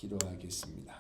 기도하겠습니다.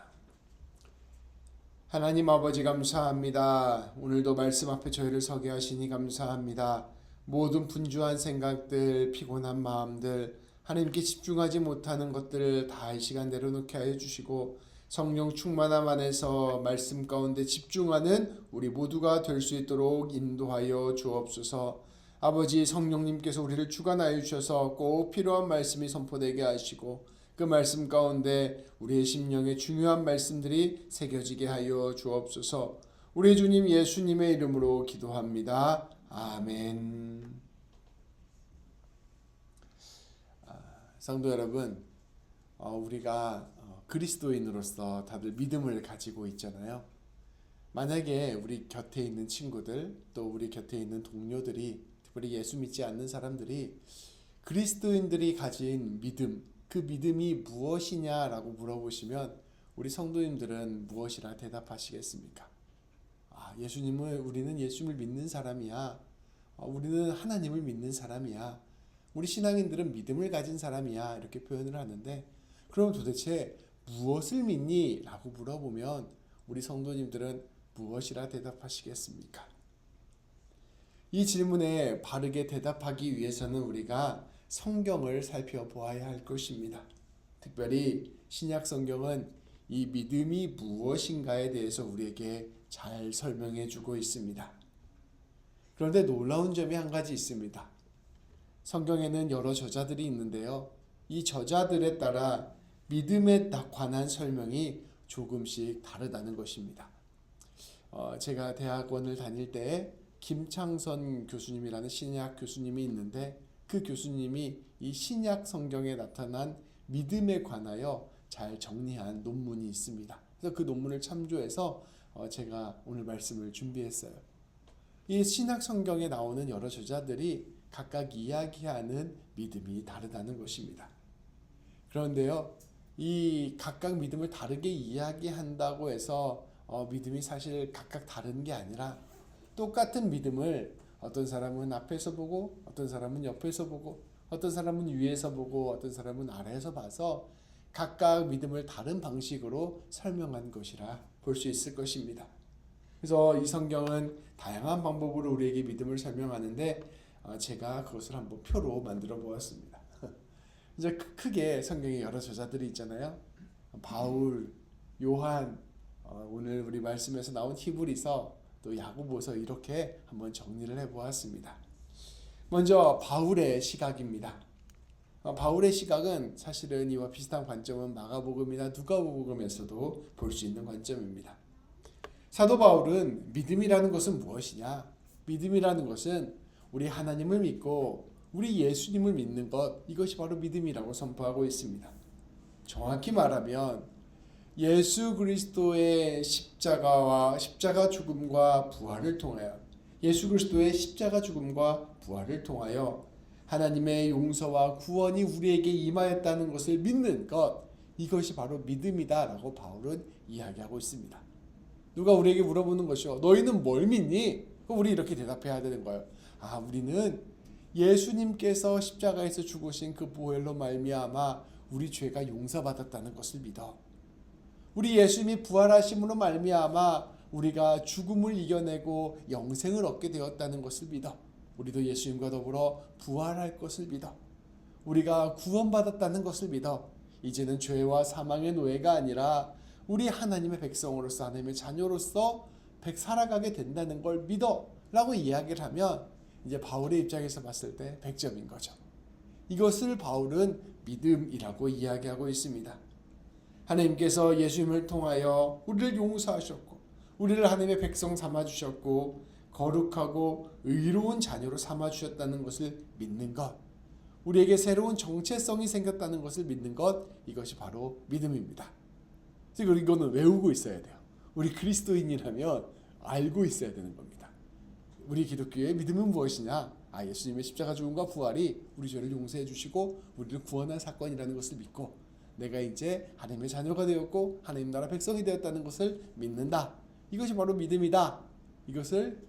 하나님 아버지 감사합니다. 오늘도 말씀 앞에 저희를 서게 하시니 감사합니다. 모든 분주한 생각들, 피곤한 마음들, 하나님께 집중하지 못하는 것들을 다 이 시간 내려놓게 하여 주시고 성령 충만함 안에서 말씀 가운데 집중하는 우리 모두가 될 수 있도록 인도하여 주옵소서. 아버지, 성령님께서 우리를 주관하여 주셔서 꼭 필요한 말씀이 선포되게 하시고 그 말씀 가운데 우리의 심령에 중요한 말씀들이 새겨지게 하여 주옵소서. 우리 주님 예수님의 이름으로 기도합니다. 아멘. 성도 여러분, 우리가 그리스도인으로서 다들 믿음을 가지고 있잖아요. 만약에 우리 곁에 있는 친구들, 또 우리 곁에 있는 동료들이, 특별히 예수 믿지 않는 사람들이 그리스도인들이 가진 믿음, 그 믿음이 무엇이냐라고 물어보시면 우리 성도님들은 무엇이라 대답하시겠습니까? 우리는 예수님을 믿는 사람이야. 우리는 하나님을 믿는 사람이야. 우리 신앙인들은 믿음을 가진 사람이야. 이렇게 표현을 하는데, 그럼 도대체 무엇을 믿니? 라고 물어보면 우리 성도님들은 무엇이라 대답하시겠습니까? 이 질문에 바르게 대답하기 위해서는 우리가 성경을 살펴보아야 할 것입니다. 특별히 신약 성경은 이 믿음이 무엇인가에 대해서 우리에게 잘 설명해 주고 있습니다. 그런데 놀라운 점이 한 가지 있습니다. 성경에는 여러 저자들이 있는데요. 이 저자들에 따라 믿음에 관한 설명이 조금씩 다르다는 것입니다. 제가 대학원을 다닐 때 김창선 교수님이라는 신약 교수님이 있는데, 그 교수님이 이 신약 성경에 나타난 믿음에 관하여 잘 정리한 논문이 있습니다. 그래서 그 논문을 참조해서 제가 오늘 말씀을 준비했어요. 이 신약 성경에 나오는 여러 저자들이 각각 이야기하는 믿음이 다르다는 것입니다. 그런데요, 이 각각 믿음을 다르게 이야기한다고 해서 믿음이 사실 각각 다른 게 아니라 똑같은 믿음을 어떤 사람은 앞에서 보고, 어떤 사람은 옆에서 보고, 어떤 사람은 위에서 보고, 어떤 사람은 아래에서 봐서 각각 믿음을 다른 방식으로 설명한 것이라 볼 수 있을 것입니다. 그래서 이 성경은 다양한 방법으로 우리에게 믿음을 설명하는데, 제가 그것을 한번 표로 만들어 보았습니다. 이제 크게 성경에 여러 저자들이 있잖아요. 바울, 요한, 오늘 우리 말씀에서 나온 히브리서, 또 야고보서, 이렇게 한번 정리를 해보았습니다. 먼저 바울의 시각입니다. 바울의 시각은 사실은 이와 비슷한 관점은 마가복음이나 누가복음에서도 볼 수 있는 관점입니다. 사도 바울은 믿음이라는 것은 무엇이냐? 믿음이라는 것은 우리 하나님을 믿고 우리 예수님을 믿는 것, 이것이 바로 믿음이라고 선포하고 있습니다. 정확히 말하면 예수 그리스도의 십자가 죽음과 부활을 통하여, 예수 그리스도의 십자가 죽음과 부활을 통하여 하나님의 용서와 구원이 우리에게 임하였다는 것을 믿는 것, 이것이 바로 믿음이다라고 바울은 이야기하고 있습니다. 누가 우리에게 물어보는 것이요, 너희는 뭘 믿니? 그럼 우리 이렇게 대답해야 되는 거예요. 우리는 예수님께서 십자가에서 죽으신 그 보혈로 말미암아 우리 죄가 용서받았다는 것을 믿어. 우리 예수님이 부활하심으로 말미암아 우리가 죽음을 이겨내고 영생을 얻게 되었다는 것을 믿어. 우리도 예수님과 더불어 부활할 것을 믿어. 우리가 구원받았다는 것을 믿어. 이제는 죄와 사망의 노예가 아니라 우리 하나님의 백성으로서, 하나님의 자녀로서 살아가게 된다는 걸 믿어 라고 이야기를 하면 이제 바울의 입장에서 봤을 때 100점인 거죠. 이것을 바울은 믿음이라고 이야기하고 있습니다. 하나님께서 예수님을 통하여 우리를 용서하셨고, 우리를 하나님의 백성 삼아주셨고, 거룩하고 의로운 자녀로 삼아주셨다는 것을 믿는 것, 우리에게 새로운 정체성이 생겼다는 것을 믿는 것, 이것이 바로 믿음입니다. 그리고 이거는 외우고 있어야 돼요. 우리 그리스도인이라면 알고 있어야 되는 겁니다. 우리 기독교의 믿음은 무엇이냐? 예수님의 십자가 죽음과 부활이 우리 죄를 용서해 주시고 우리를 구원한 사건이라는 것을 믿고, 내가 이제 하나님의 자녀가 되었고 하나님 나라 백성이 되었다는 것을 믿는다. 이것이 바로 믿음이다. 이것을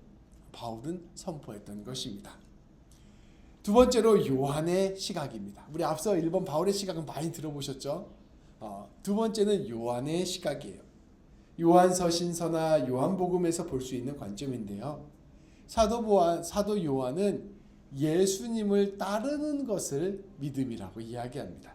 바울은 선포했던 것입니다. 두 번째로 요한의 시각입니다. 우리 앞서 1번 바울의 시각은 많이 들어보셨죠? 두 번째는 요한의 시각이에요. 요한서신서나 요한복음에서 볼 수 있는 관점인데요. 사도 요한은 예수님을 따르는 것을 믿음이라고 이야기합니다.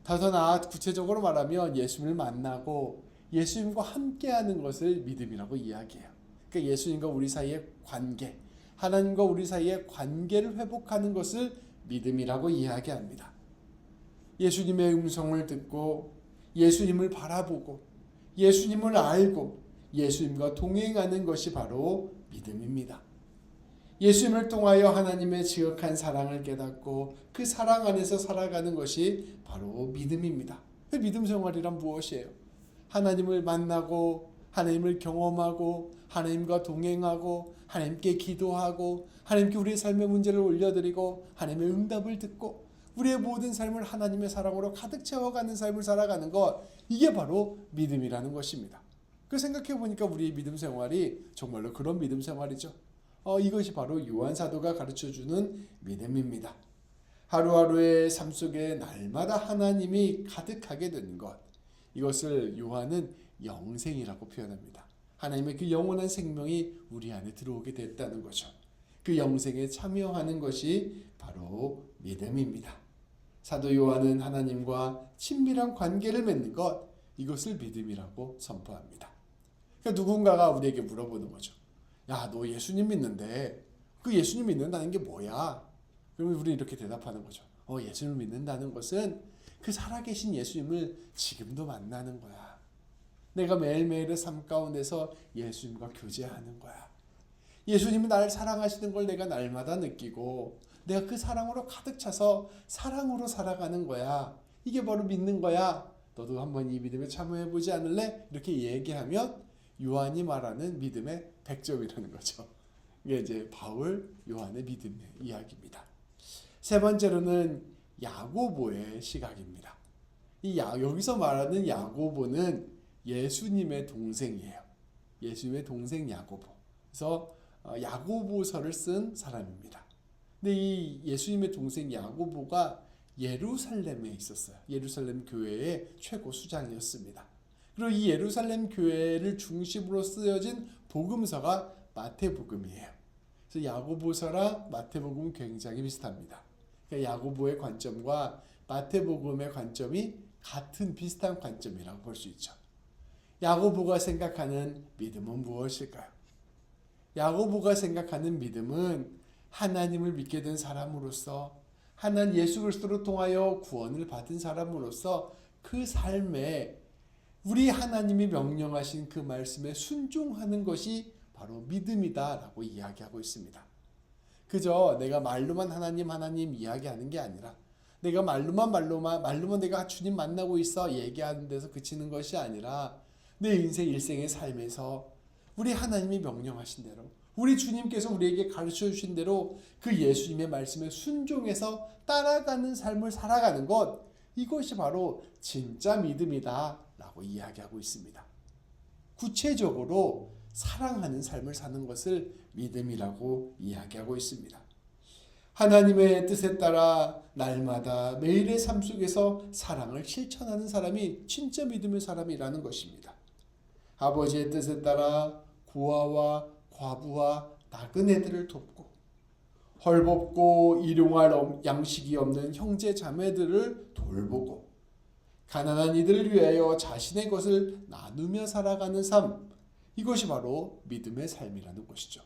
더 나아 구체적으로 말하면 예수님을 만나고 예수님과 함께하는 것을 믿음이라고 이야기해요. 그러니까 예수님과 우리 사이의 관계, 하나님과 우리 사이의 관계를 회복하는 것을 믿음이라고 이야기합니다. 예수님의 음성을 듣고 예수님을 바라보고 예수님을 알고 예수님과 동행하는 것이 바로 믿음입니다. 예수님을 통하여 하나님의 지극한 사랑을 깨닫고 그 사랑 안에서 살아가는 것이 바로 믿음입니다. 그 믿음 생활이란 무엇이에요? 하나님을 만나고 하나님을 경험하고 하나님과 동행하고 하나님께 기도하고 하나님께 우리의 삶의 문제를 올려드리고 하나님의 응답을 듣고 우리의 모든 삶을 하나님의 사랑으로 가득 채워가는 삶을 살아가는 것, 이게 바로 믿음이라는 것입니다. 그 생각해 보니까 우리의 믿음 생활이 정말로 그런 믿음 생활이죠. 이것이 바로 요한 사도가 가르쳐주는 믿음입니다. 하루하루의 삶 속에 날마다 하나님이 가득하게 되는 것, 이것을 요한은 영생이라고 표현합니다. 하나님의 그 영원한 생명이 우리 안에 들어오게 됐다는 거죠. 그 영생에 참여하는 것이 바로 믿음입니다. 사도 요한은 하나님과 친밀한 관계를 맺는 것, 이것을 믿음이라고 선포합니다. 그러니까 누군가가 우리에게 물어보는 거죠. 야, 너 예수님 믿는데 그 예수님 믿는다는 게 뭐야? 그러면 우리 이렇게 대답하는 거죠. 예수님을 믿는다는 것은 그 살아계신 예수님을 지금도 만나는 거야. 내가 매일매일의 삶 가운데서 예수님과 교제하는 거야. 예수님이 나를 사랑하시는 걸 내가 날마다 느끼고 내가 그 사랑으로 가득 차서 사랑으로 살아가는 거야. 이게 바로 믿는 거야. 너도 한번 이 믿음에 참여해보지 않을래? 이렇게 얘기하면 요한이 말하는 믿음의 100점이라는 거죠. 이게 이제 바울, 요한의 믿음의 이야기입니다. 세 번째로는 야고보의 시각입니다. 여기서 말하는 야고보는 예수님의 동생이에요. 예수님의 동생 야고보. 그래서 야고보서를 쓴 사람입니다. 근데 이 예수님의 동생 야고보가 예루살렘에 있었어요. 예루살렘 교회의 최고 수장이었습니다. 그리고 이 예루살렘 교회를 중심으로 쓰여진 복음서가 마태복음이에요. 그래서 야고보서랑 마태복음은 굉장히 비슷합니다. 그러니까 야고보의 관점과 마태복음의 관점이 같은 비슷한 관점이라고 볼 수 있죠. 야고보가 생각하는 믿음은 무엇일까요? 야고보가 생각하는 믿음은 하나님을 믿게 된 사람으로서 하나님 예수 그리스도를 통하여 구원을 받은 사람으로서 그 삶에 우리 하나님이 명령하신 그 말씀에 순종하는 것이 바로 믿음이다라고 이야기하고 있습니다. 그저 내가 말로만 하나님 이야기하는 게 아니라 내가 말로만 내가 주님 만나고 있어 얘기하는 데서 그치는 것이 아니라 내 인생 일생의 삶에서 우리 하나님이 명령하신 대로 우리 주님께서 우리에게 가르쳐 주신 대로 그 예수님의 말씀에 순종해서 따라가는 삶을 살아가는 것, 이것이 바로 진짜 믿음이다 라고 이야기하고 있습니다. 구체적으로 사랑하는 삶을 사는 것을 믿음이라고 이야기하고 있습니다. 하나님의 뜻에 따라 날마다 매일의 삶 속에서 사랑을 실천하는 사람이 진짜 믿음의 사람이라는 것입니다. 아버지의 뜻에 따라 고아와 과부와 나그네들을 돕고 헐벗고 일용할 양식이 없는 형제 자매들을 돌보고 가난한 이들을 위하여 자신의 것을 나누며 살아가는 삶, 이것이 바로 믿음의 삶이라는 것이죠.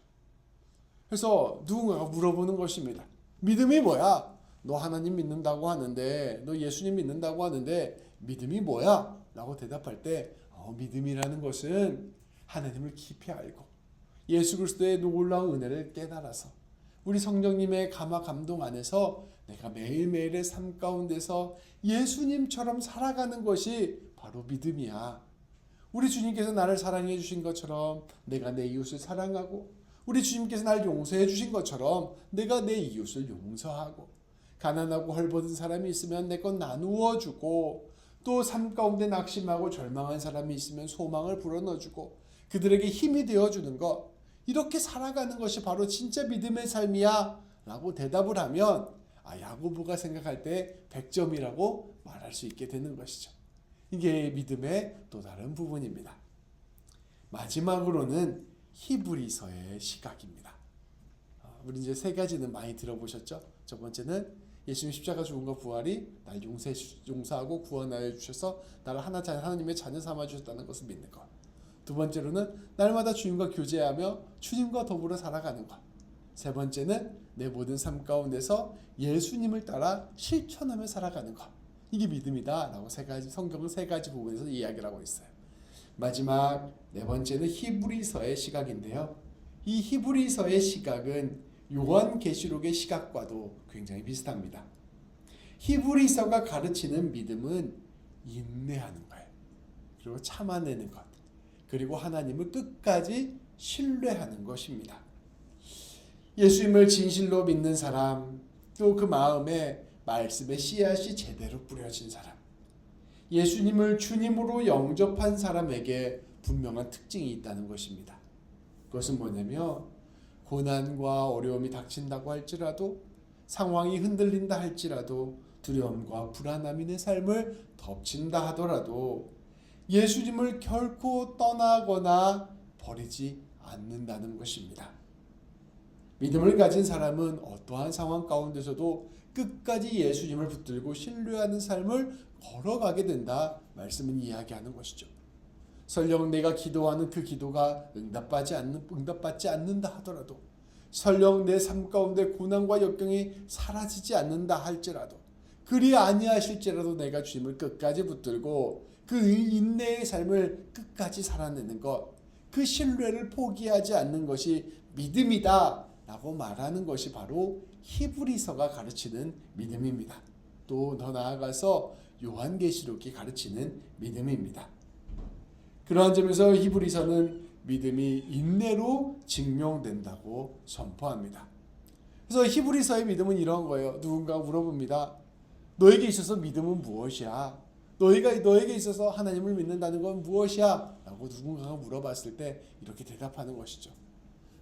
그래서 누군가가 물어보는 것입니다. 믿음이 뭐야? 너 하나님 믿는다고 하는데, 너 예수님 믿는다고 하는데 믿음이 뭐야? 라고 대답할 때 믿음이라는 것은 하나님을 깊이 알고 예수 그리스도의 놀라운 은혜를 깨달아서 우리 성령님의 감화 감동 안에서 내가 매일매일의 삶 가운데서 예수님처럼 살아가는 것이 바로 믿음이야. 우리 주님께서 나를 사랑해 주신 것처럼 내가 내 이웃을 사랑하고 우리 주님께서 나를 용서해 주신 것처럼 내가 내 이웃을 용서하고 가난하고 헐벗은 사람이 있으면 내 것 나누어 주고 또 삶 가운데 낙심하고 절망한 사람이 있으면 소망을 불어넣어주고 그들에게 힘이 되어주는 것, 이렇게 살아가는 것이 바로 진짜 믿음의 삶이야 라고 대답을 하면 야고보가 생각할 때 100점이라고 말할 수 있게 되는 것이죠. 이게 믿음의 또 다른 부분입니다. 마지막으로는 히브리서의 시각입니다. 우리 이제 세 가지는 많이 들어보셨죠? 첫 번째는 예수님 십자가 죽음과 부활이 날 용서하고 구원하여 주셔서 나를 하나님의 자녀 삼아 주셨다는 것을 믿는 것. 두 번째로는 날마다 주님과 교제하며 주님과 더불어 살아가는 것. 세 번째는 내 모든 삶 가운데서 예수님을 따라 실천하며 살아가는 것. 이게 믿음이다 라고 성경은 세 가지 부분에서 이야기를 하고 있어요. 마지막 네 번째는 히브리서의 시각인데요. 이 히브리서의 시각은 요한계시록의 시각과도 굉장히 비슷합니다. 히브리서가 가르치는 믿음은 인내하는 거예요. 그리고 참아내는 것. 그리고 하나님을 끝까지 신뢰하는 것입니다. 예수님을 진실로 믿는 사람, 또 그 마음에 말씀의 씨앗이 제대로 뿌려진 사람, 예수님을 주님으로 영접한 사람에게 분명한 특징이 있다는 것입니다. 그것은 뭐냐면 고난과 어려움이 닥친다고 할지라도, 상황이 흔들린다 할지라도, 두려움과 불안함이 내 삶을 덮친다 하더라도 예수님을 결코 떠나거나 버리지 않는다는 것입니다. 믿음을 가진 사람은 어떠한 상황 가운데서도 끝까지 예수님을 붙들고 신뢰하는 삶을 걸어가게 된다 말씀은 이야기하는 것이죠. 설령 내가 기도하는 그 기도가 응답받지 않는다 하더라도, 설령 내 삶 가운데 고난과 역경이 사라지지 않는다 할지라도, 그리 아니하실지라도 내가 주님을 끝까지 붙들고 그 인내의 삶을 끝까지 살아내는 것, 그 신뢰를 포기하지 않는 것이 믿음이다 라고 말하는 것이 바로 히브리서가 가르치는 믿음입니다. 또 더 나아가서 요한계시록이 가르치는 믿음입니다. 그러한 점에서 히브리서는 믿음이 인내로 증명된다고 선포합니다. 그래서 히브리서의 믿음은 이런 거예요. 누군가 물어봅니다. 너에게 있어서 믿음은 무엇이야? 너에게 있어서 하나님을 믿는다는 건 무엇이야? 라고 누군가가 물어봤을 때 이렇게 대답하는 것이죠.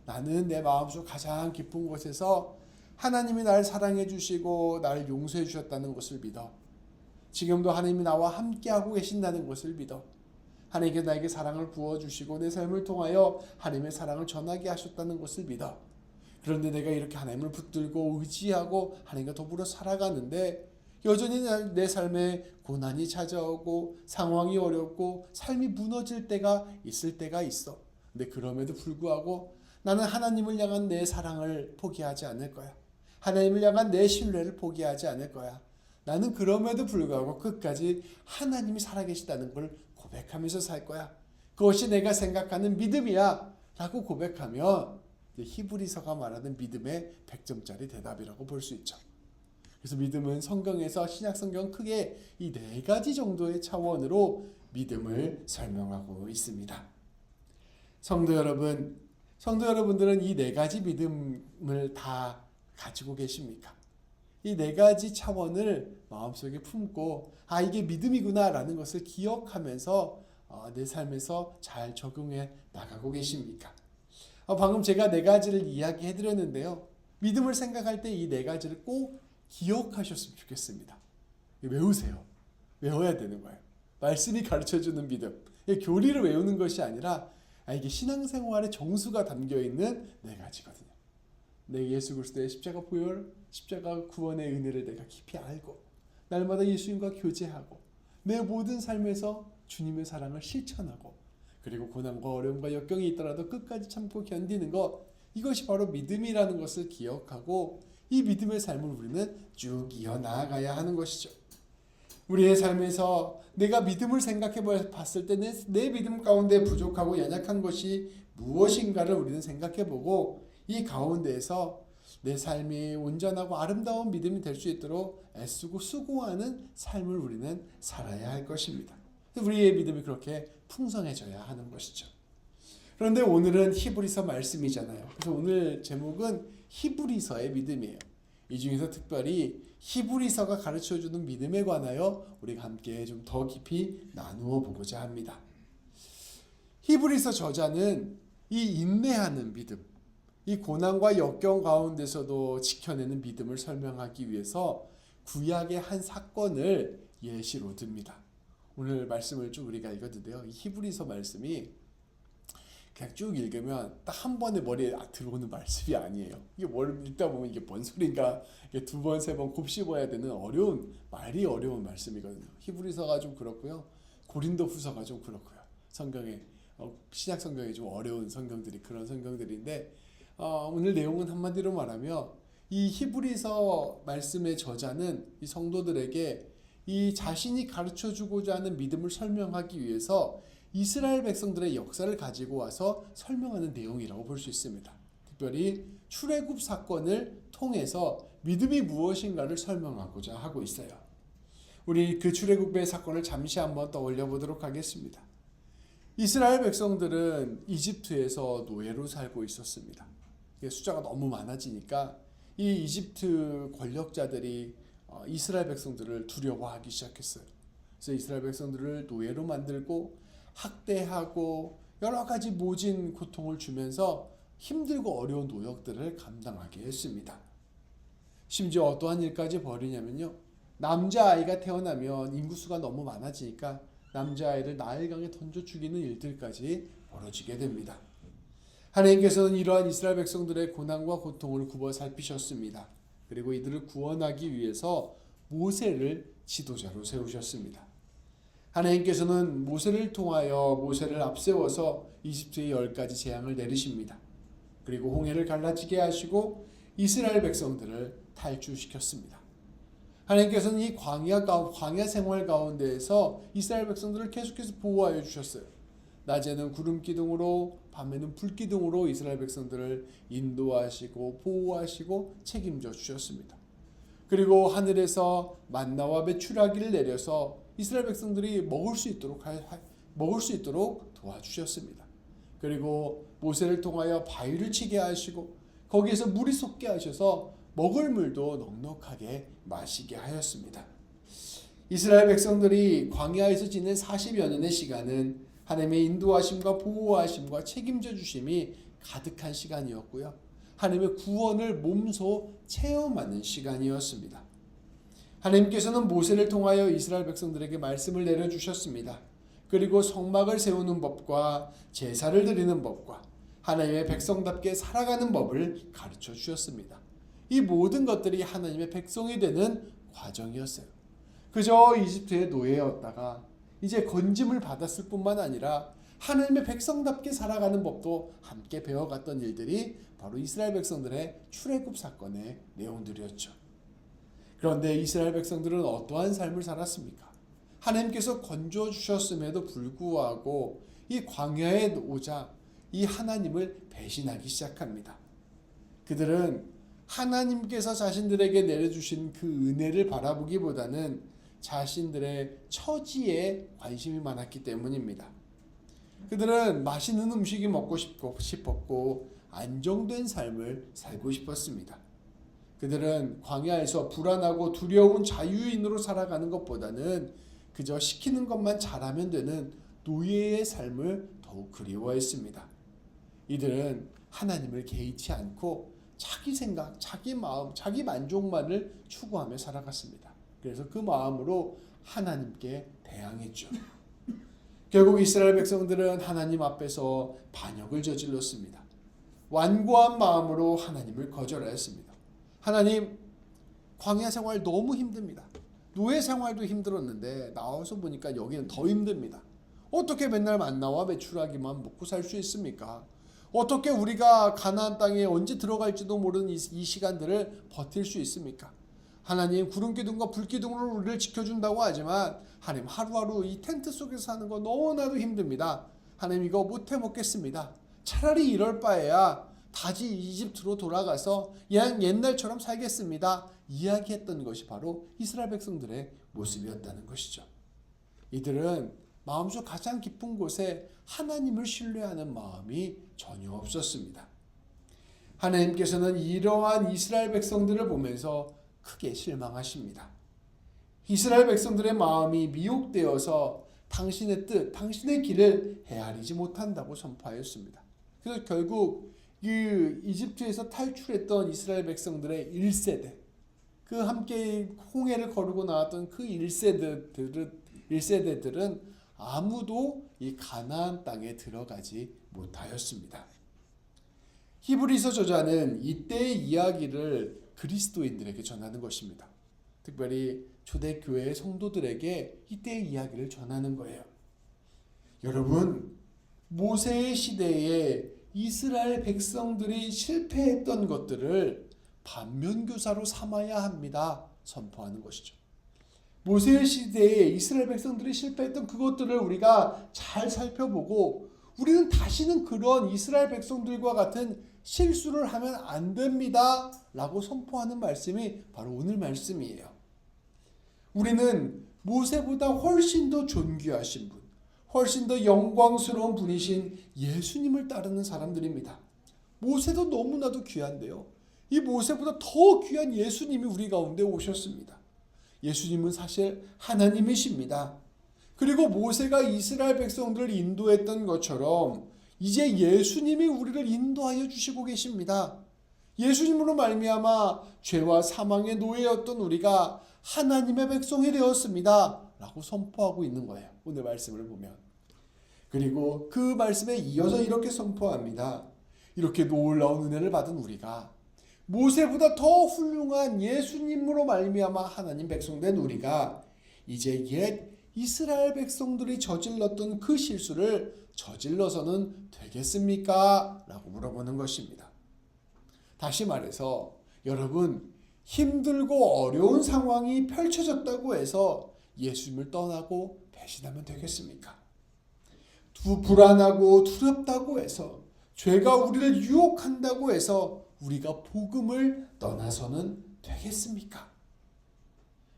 나는 내 마음속 가장 깊은 곳에서 하나님이 나를 사랑해 주시고 나를 용서해 주셨다는 것을 믿어. 지금도 하나님이 나와 함께하고 계신다는 것을 믿어. 하나님께 나에게 사랑을 부어주시고 내 삶을 통하여 하나님의 사랑을 전하게 하셨다는 것을 믿어. 그런데 내가 이렇게 하나님을 붙들고 의지하고 하나님과 더불어 살아가는데 여전히 내 삶에 고난이 찾아오고 상황이 어렵고 삶이 무너질 때가 있을 때가 있어. 근데 그럼에도 불구하고 나는 하나님을 향한 내 사랑을 포기하지 않을 거야. 하나님을 향한 내 신뢰를 포기하지 않을 거야. 나는 그럼에도 불구하고 끝까지 하나님이 살아계시다는 걸 고백하면서 살 거야. 그것이 내가 생각하는 믿음이야 라고 고백하면 히브리서가 말하는 믿음의 100점짜리 대답이라고 볼 수 있죠. 그래서 믿음은 성경에서 신약성경 크게 이 네 가지 정도의 차원으로 믿음을 설명하고 있습니다. 성도 여러분들은 이 네 가지 믿음을 다 가지고 계십니까? 이 네 가지 차원을 마음속에 품고 이게 믿음이구나 라는 것을 기억하면서 내 삶에서 잘 적용해 나가고 계십니까? 방금 제가 네 가지를 이야기해 드렸는데요. 믿음을 생각할 때 이 네 가지를 꼭 기억하셨으면 좋겠습니다. 외우세요. 외워야 되는 거예요. 말씀이 가르쳐주는 믿음. 교리를 외우는 것이 아니라 이게 신앙생활의 정수가 담겨있는 네 가지거든요. 내 예수 그리스도의 십자가 보혈, 십자가 구원의 은혜를 내가 깊이 알고 날마다 예수님과 교제하고 내 모든 삶에서 주님의 사랑을 실천하고 그리고 고난과 어려움과 역경이 있더라도 끝까지 참고 견디는 것, 이것이 바로 믿음이라는 것을 기억하고 이 믿음의 삶을 우리는 쭉 이어나가야 하는 것이죠. 우리의 삶에서 내가 믿음을 생각해 봤을 때 내 믿음 가운데 부족하고 연약한 것이 무엇인가를 우리는 생각해 보고 이 가운데에서 내 삶이 온전하고 아름다운 믿음이 될 수 있도록 애쓰고 수고하는 삶을 우리는 살아야 할 것입니다. 우리의 믿음이 그렇게 풍성해져야 하는 것이죠. 그런데 오늘은 히브리서 말씀이잖아요. 그래서 오늘 제목은 히브리서의 믿음이에요. 이 중에서 특별히 히브리서가 가르쳐주는 믿음에 관하여 우리가 함께 좀 더 깊이 나누어 보고자 합니다. 히브리서 저자는 이 인내하는 믿음, 이 고난과 역경 가운데서도 지켜내는 믿음을 설명하기 위해서 구약의 한 사건을 예시로 듭니다. 오늘 말씀을 좀 우리가 읽었는데요. 이 히브리서 말씀이 그냥 쭉 읽으면 딱 한 번에 머리에 들어오는 말씀이 아니에요. 이게 뭘 읽다 보면 이게 뭔 소린가, 이게 두 번, 세 번 곱씹어야 되는 말이 어려운 말씀이거든요. 히브리서가 좀 그렇고요. 고린도후서가 좀 그렇고요. 성경에 신약 성경에 좀 어려운 성경들이 그런 성경들인데 오늘 내용은 한마디로 말하면 이 히브리서 말씀의 저자는 이 성도들에게 이 자신이 가르쳐주고자 하는 믿음을 설명하기 위해서 이스라엘 백성들의 역사를 가지고 와서 설명하는 내용이라고 볼 수 있습니다. 특별히 출애굽 사건을 통해서 믿음이 무엇인가를 설명하고자 하고 있어요. 우리 그 출애굽의 사건을 잠시 한번 떠올려 보도록 하겠습니다. 이스라엘 백성들은 이집트에서 노예로 살고 있었습니다. 숫자가 너무 많아지니까 이 이집트 권력자들이 이스라엘 백성들을 두려워하기 시작했어요. 그래서 이스라엘 백성들을 노예로 만들고 학대하고 여러 가지 모진 고통을 주면서 힘들고 어려운 노역들을 감당하게 했습니다. 심지어 어떠한 일까지 벌이냐면요. 남자아이가 태어나면 인구수가 너무 많아지니까 남자아이를 나일강에 던져 죽이는 일들까지 벌어지게 됩니다. 하나님께서는 이러한 이스라엘 백성들의 고난과 고통을 굽어 살피셨습니다. 그리고 이들을 구원하기 위해서 모세를 지도자로 세우셨습니다. 하나님께서는 모세를 통하여 모세를 앞세워서 이집트의 10가지 재앙을 내리십니다. 그리고 홍해를 갈라지게 하시고 이스라엘 백성들을 탈출시켰습니다. 하나님께서는 이 광야 생활 가운데에서 이스라엘 백성들을 계속해서 보호하여 주셨어요. 낮에는 구름 기둥으로 밤에는 불 기둥으로 이스라엘 백성들을 인도하시고 보호하시고 책임져 주셨습니다. 그리고 하늘에서 만나와 메추라기를 내려서 이스라엘 백성들이 먹을 수 있도록 도와주셨습니다. 그리고 모세를 통하여 바위를 치게 하시고 거기에서 물이 솟게 하셔서 먹을 물도 넉넉하게 마시게 하였습니다. 이스라엘 백성들이 광야에서 지낸 40여 년의 시간은 하나님의 인도하심과 보호하심과 책임져 주심이 가득한 시간이었고요. 하나님의 구원을 몸소 체험하는 시간이었습니다. 하나님께서는 모세를 통하여 이스라엘 백성들에게 말씀을 내려주셨습니다. 그리고 성막을 세우는 법과 제사를 드리는 법과 하나님의 백성답게 살아가는 법을 가르쳐 주셨습니다. 이 모든 것들이 하나님의 백성이 되는 과정이었어요. 그저 이집트의 노예였다가 이제 건짐을 받았을 뿐만 아니라 하나님의 백성답게 살아가는 법도 함께 배워갔던 일들이 바로 이스라엘 백성들의 출애굽 사건의 내용들이었죠. 그런데 이스라엘 백성들은 어떠한 삶을 살았습니까? 하나님께서 건져 주셨음에도 불구하고 이 광야에 오자 이 하나님을 배신하기 시작합니다. 그들은 하나님께서 자신들에게 내려주신 그 은혜를 바라보기보다는 자신들의 처지에 관심이 많았기 때문입니다. 그들은 맛있는 음식이 먹고 싶었고 안정된 삶을 살고 싶었습니다. 그들은 광야에서 불안하고 두려운 자유인으로 살아가는 것보다는 그저 시키는 것만 잘하면 되는 노예의 삶을 더욱 그리워했습니다. 이들은 하나님을 개의치 않고 자기 생각, 자기 마음, 자기 만족만을 추구하며 살아갔습니다. 그래서 그 마음으로 하나님께 대항했죠. 결국 이스라엘 백성들은 하나님 앞에서 반역을 저질렀습니다. 완고한 마음으로 하나님을 거절하였습니다. 하나님, 광야 생활 너무 힘듭니다. 노예 생활도 힘들었는데 나와서 보니까 여기는 더 힘듭니다. 어떻게 맨날 만나와 메추라기만 먹고 살 수 있습니까? 어떻게 우리가 가나안 땅에 언제 들어갈지도 모르는 이 시간들을 버틸 수 있습니까? 하나님, 구름기둥과 불기둥으로 우리를 지켜준다고 하지만 하나님, 하루하루 이 텐트 속에서 사는 거 너무나도 힘듭니다. 하나님, 이거 못해 먹겠습니다. 차라리 이럴 바에야 다시 이집트로 돌아가서 옛날처럼 살겠습니다. 이야기했던 것이 바로 이스라엘 백성들의 모습이었다는 것이죠. 이들은 마음속 가장 깊은 곳에 하나님을 신뢰하는 마음이 전혀 없었습니다. 하나님께서는 이러한 이스라엘 백성들을 보면서 크게 실망하십니다. 이스라엘 백성들의 마음이 미혹되어서 당신의 뜻, 당신의 길을 헤아리지 못한다고 선포하였습니다. 그래서 결국 그 이집트에서 탈출했던 이스라엘 백성들의 1세대, 그 함께 홍해를 거르고 나왔던 그 1세대들은 1세대들은 아무도 이 가나안 땅에 들어가지 못하였습니다. 히브리서 저자는 이때의 이야기를 그리스도인들에게 전하는 것입니다. 특별히 초대교회의 성도들에게 이때의 이야기를 전하는 거예요. 여러분, 모세의 시대에 이스라엘 백성들이 실패했던 것들을 반면교사로 삼아야 합니다. 선포하는 것이죠. 모세의 시대에 이스라엘 백성들이 실패했던 그것들을 우리가 잘 살펴보고 우리는 다시는 그런 이스라엘 백성들과 같은 실수를 하면 안 됩니다. 라고 선포하는 말씀이 바로 오늘 말씀이에요. 우리는 모세보다 훨씬 더 존귀하신 분, 훨씬 더 영광스러운 분이신 예수님을 따르는 사람들입니다. 모세도 너무나도 귀한데요. 이 모세보다 더 귀한 예수님이 우리 가운데 오셨습니다. 예수님은 사실 하나님이십니다. 그리고 모세가 이스라엘 백성들을 인도했던 것처럼 이제 예수님이 우리를 인도하여 주시고 계십니다. 예수님으로 말미암아 죄와 사망의 노예였던 우리가 하나님의 백성이 되었습니다. 라고 선포하고 있는 거예요. 오늘 말씀을 보면. 그리고 그 말씀에 이어서 이렇게 선포합니다. 이렇게 놀라운 은혜를 받은 우리가 모세보다 더 훌륭한 예수님으로 말미암아 하나님 백성된 우리가 이제 옛 이스라엘 백성들이 저질렀던 그 실수를 저질러서는 되겠습니까? 라고 물어보는 것입니다. 다시 말해서 여러분, 힘들고 어려운 상황이 펼쳐졌다고 해서 예수님을 떠나고 배신하면 되겠습니까? 불안하고 두렵다고 해서 죄가 우리를 유혹한다고 해서 우리가 복음을 떠나서는 되겠습니까?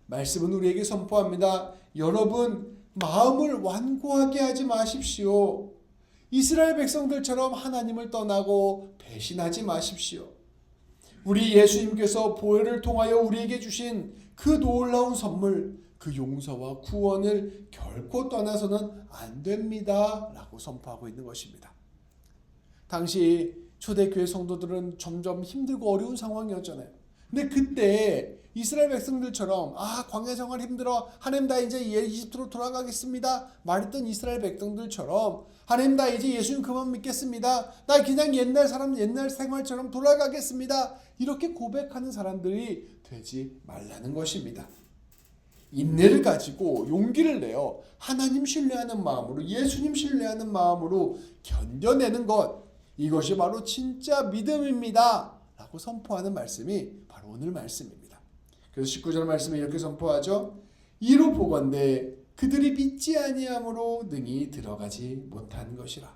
말씀은 우리에게 선포합니다. 여러분, 마음을 완고하게 하지 마십시오. 이스라엘 백성들처럼 하나님을 떠나고 배신하지 마십시오. 우리 예수님께서 보혈을 통하여 우리에게 주신 그 놀라운 선물, 그 용서와 구원을 결코 떠나서는 안 됩니다. 라고 선포하고 있는 것입니다. 당시 초대교회 성도들은 점점 힘들고 어려운 상황이었잖아요. 근데 그때 이스라엘 백성들처럼 광야 생활 힘들어 하나님 나 이제 이집트로 돌아가겠습니다 말했던 이스라엘 백성들처럼 하나님 나 이제 예수님 그만 믿겠습니다. 나 그냥 옛날 생활처럼 돌아가겠습니다. 이렇게 고백하는 사람들이 되지 말라는 것입니다. 인내를 가지고 용기를 내어 하나님 신뢰하는 마음으로 예수님 신뢰하는 마음으로 견뎌내는 것, 이것이 바로 진짜 믿음입니다. 라고 선포하는 말씀이 바로 오늘 말씀입니다. 그래서 19절 말씀에 이렇게 선포하죠. 이로 보건대 그들이 믿지 아니함으로 능히 들어가지 못한 것이라.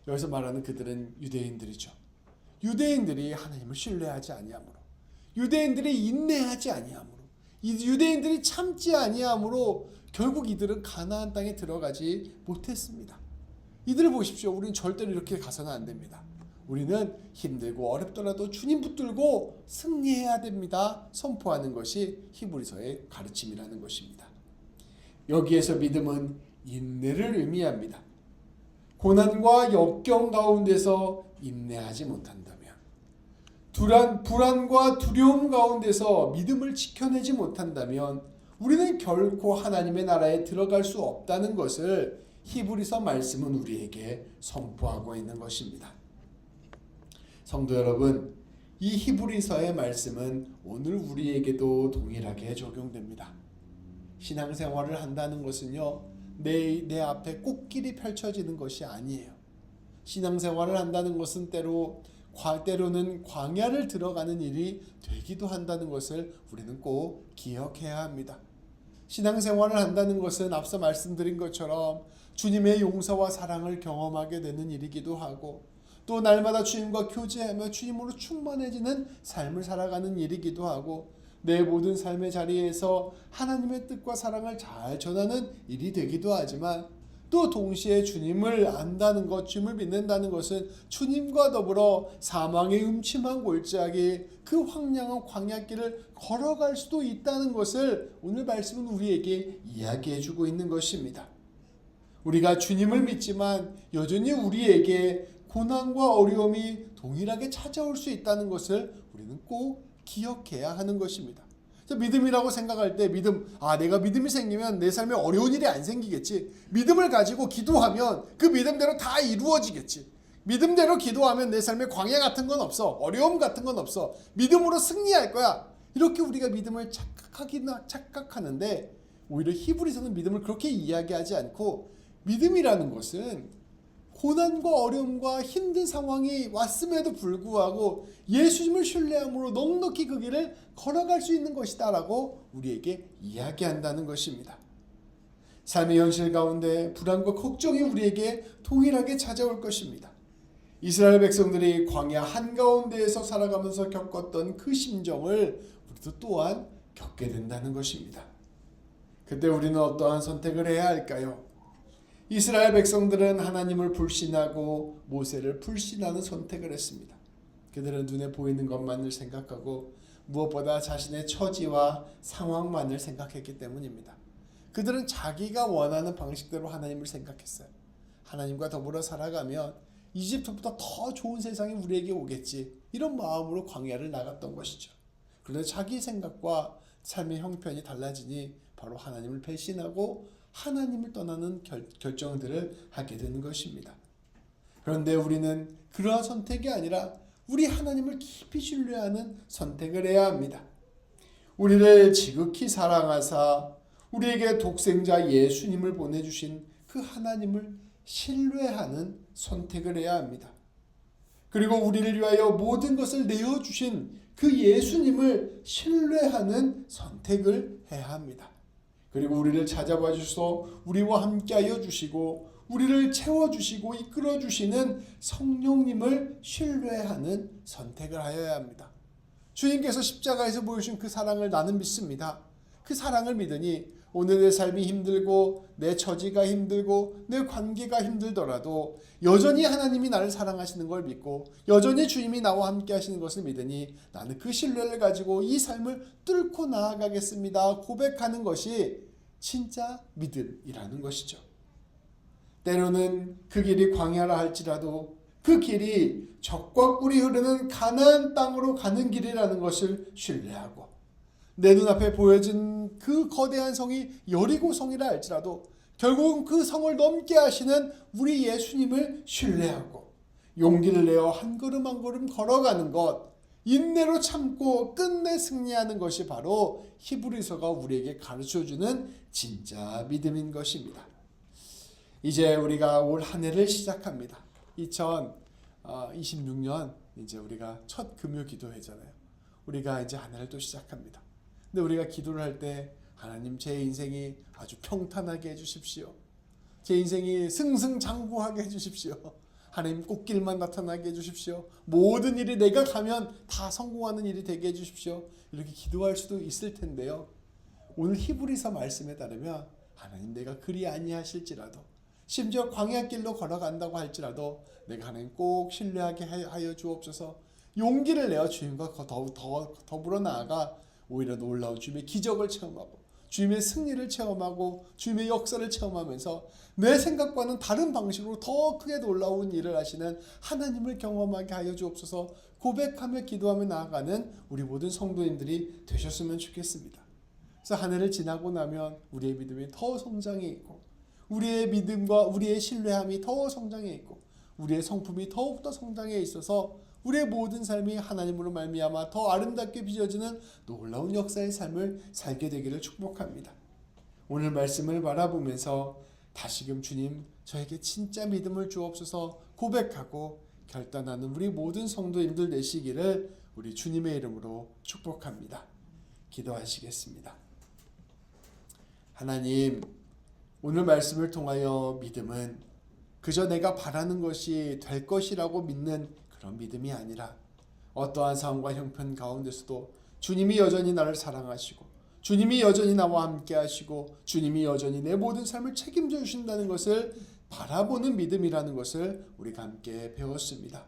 여기서 말하는 그들은 유대인들이죠. 유대인들이 하나님을 신뢰하지 아니함으로, 유대인들이 인내하지 아니함으로, 유대인들이 참지 아니함으로 결국 이들은 가나안 땅에 들어가지 못했습니다. 이들을 보십시오. 우리는 절대로 이렇게 가서는 안 됩니다. 우리는 힘들고 어렵더라도 주님 붙들고 승리해야 됩니다. 선포하는 것이 히브리서의 가르침이라는 것입니다. 여기에서 믿음은 인내를 의미합니다. 고난과 역경 가운데서 인내하지 못한다면, 불안과 두려움 가운데서 믿음을 지켜내지 못한다면 우리는 결코 하나님의 나라에 들어갈 수 없다는 것을 히브리서 말씀은 우리에게 선포하고 있는 것입니다. 성도 여러분, 이 히브리서의 말씀은 오늘 우리에게도 동일하게 적용됩니다. 신앙생활을 한다는 것은요, 내 앞에 꽃길이 펼쳐지는 것이 아니에요. 신앙생활을 한다는 것은 때로는 광야를 들어가는 일이 되기도 한다는 것을 우리는 꼭 기억해야 합니다. 신앙생활을 한다는 것은 앞서 말씀드린 것처럼 주님의 용서와 사랑을 경험하게 되는 일이기도 하고, 또 날마다 주님과 교제하며 주님으로 충만해지는 삶을 살아가는 일이기도 하고, 내 모든 삶의 자리에서 하나님의 뜻과 사랑을 잘 전하는 일이 되기도 하지만, 또 동시에 주님을 안다는 것, 주님을 믿는다는 것은 주님과 더불어 사망의 음침한 골짜기, 그 황량한 광야길을 걸어갈 수도 있다는 것을 오늘 말씀은 우리에게 이야기해주고 있는 것입니다. 우리가 주님을 믿지만 여전히 우리에게 고난과 어려움이 동일하게 찾아올 수 있다는 것을 우리는 꼭 기억해야 하는 것입니다. 믿음이라고 생각할 때 내가 믿음이 생기면 내 삶에 어려운 일이 안 생기겠지. 믿음을 가지고 기도하면 그 믿음대로 다 이루어지겠지. 믿음대로 기도하면 내 삶에 광야 같은 건 없어. 어려움 같은 건 없어. 믿음으로 승리할 거야. 이렇게 우리가 믿음을 착각하는데 오히려 히브리서는 믿음을 그렇게 이야기하지 않고 믿음이라는 것은 고난과 어려움과 힘든 상황이 왔음에도 불구하고 예수님을 신뢰함으로 넉넉히 그 길을 걸어갈 수 있는 것이다 라고 우리에게 이야기한다는 것입니다. 삶의 현실 가운데 불안과 걱정이 우리에게 동일하게 찾아올 것입니다. 이스라엘 백성들이 광야 한가운데에서 살아가면서 겪었던 그 심정을 우리도 또한 겪게 된다는 것입니다. 그때 우리는 어떠한 선택을 해야 할까요? 이스라엘 백성들은 하나님을 불신하고 모세를 불신하는 선택을 했습니다. 그들은 눈에 보이는 것만을 생각하고 무엇보다 자신의 처지와 상황만을 생각했기 때문입니다. 그들은 자기가 원하는 방식대로 하나님을 생각했어요. 하나님과 더불어 살아가면 이집트보다 더 좋은 세상이 우리에게 오겠지. 이런 마음으로 광야를 나갔던 것이죠. 그런데 자기 생각과 삶의 형편이 달라지니 바로 하나님을 배신하고 하나님을 떠나는 결정들을 하게 되는 것입니다. 그런데 우리는 그러한 선택이 아니라 우리 하나님을 깊이 신뢰하는 선택을 해야 합니다. 우리를 지극히 사랑하사 우리에게 독생자 예수님을 보내주신 그 하나님을 신뢰하는 선택을 해야 합니다. 그리고 우리를 위하여 모든 것을 내어주신 그 예수님을 신뢰하는 선택을 해야 합니다. 그리고 우리를 찾아봐 주셔서 우리와 함께하여 주시고 우리를 채워주시고 이끌어주시는 성령님을 신뢰하는 선택을 하여야 합니다. 주님께서 십자가에서 보여주신 그 사랑을 나는 믿습니다. 그 사랑을 믿으니 오늘 내 삶이 힘들고 내 처지가 힘들고 내 관계가 힘들더라도 여전히 하나님이 나를 사랑하시는 걸 믿고 여전히 주님이 나와 함께 하시는 것을 믿으니 나는 그 신뢰를 가지고 이 삶을 뚫고 나아가겠습니다. 고백하는 것이 진짜 믿음이라는 것이죠. 때로는 그 길이 광야라 할지라도 그 길이 적과 꿀이 흐르는 가나안 땅으로 가는 길이라는 것을 신뢰하고 내 눈앞에 보여진 그 거대한 성이 여리고 성이라 할지라도 결국은 그 성을 넘게 하시는 우리 예수님을 신뢰하고 용기를 내어 한 걸음 한 걸음 걸어가는 것, 인내로 참고 끝내 승리하는 것이 바로 히브리서가 우리에게 가르쳐주는 진짜 믿음인 것입니다. 이제 우리가 올 한 해를 시작합니다. 2026년 이제 우리가 첫 금요 기도회잖아요. 우리가 이제 한 해를 또 시작합니다. 근데 우리가 기도를 할 때 하나님 제 인생이 아주 평탄하게 해주십시오. 제 인생이 승승장구하게 해주십시오. 하나님 꽃길만 나타나게 해주십시오. 모든 일이 내가 가면 다 성공하는 일이 되게 해주십시오. 이렇게 기도할 수도 있을 텐데요. 오늘 히브리서 말씀에 따르면 하나님 내가 그리 아니하실지라도 심지어 광야길로 걸어간다고 할지라도 내가 하나님 꼭 신뢰하게 하여 주옵소서. 용기를 내어 주님과 더불어 나아가 오히려 놀라운 주님의 기적을 체험하고 주님의 승리를 체험하고 주님의 역사를 체험하면서 내 생각과는 다른 방식으로 더 크게 놀라운 일을 하시는 하나님을 경험하게 하여 주옵소서. 고백하며 기도하며 나아가는 우리 모든 성도님들이 되셨으면 좋겠습니다. 그래서 한 해를 지나고 나면 우리의 믿음이 더 성장해 있고 우리의 믿음과 우리의 신뢰함이 더 성장해 있고 우리의 성품이 더욱더 성장해 있어서 우리의 모든 삶이 하나님으로 말미암아 더 아름답게 빚어지는 놀라운 역사의 삶을 살게 되기를 축복합니다. 오늘 말씀을 바라보면서 다시금 주님 저에게 진짜 믿음을 주옵소서 고백하고 결단하는 우리 모든 성도님들 되시기를 우리 주님의 이름으로 축복합니다. 기도하시겠습니다. 하나님, 오늘 말씀을 통하여 믿음은 그저 내가 바라는 것이 될 것이라고 믿는 그런 믿음이 아니라 어떠한 상황과 형편 가운데서도 주님이 여전히 나를 사랑하시고 주님이 여전히 나와 함께 하시고 주님이 여전히 내 모든 삶을 책임져 주신다는 것을 바라보는 믿음이라는 것을 우리가 함께 배웠습니다.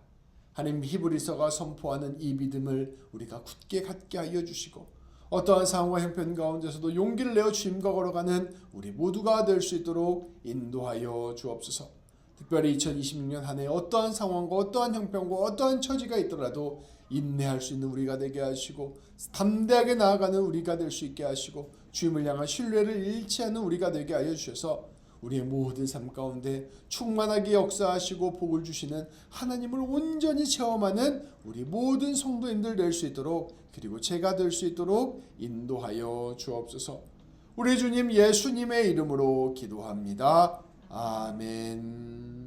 하나님, 히브리서가 선포하는 이 믿음을 우리가 굳게 갖게 하여 주시고 어떠한 상황과 형편 가운데서도 용기를 내어 주님과 걸어가는 우리 모두가 될 수 있도록 인도하여 주옵소서. 특별히 2026년 한 해 어떠한 상황과 어떠한 형편과 어떠한 처지가 있더라도 인내할 수 있는 우리가 되게 하시고 담대하게 나아가는 우리가 될 수 있게 하시고 주님을 향한 신뢰를 잃지 않는 우리가 되게 하여 주셔서 우리의 모든 삶 가운데 충만하게 역사하시고 복을 주시는 하나님을 온전히 체험하는 우리 모든 성도님들 될 수 있도록, 그리고 제가 될 수 있도록 인도하여 주옵소서. 우리 주님 예수님의 이름으로 기도합니다. 아멘.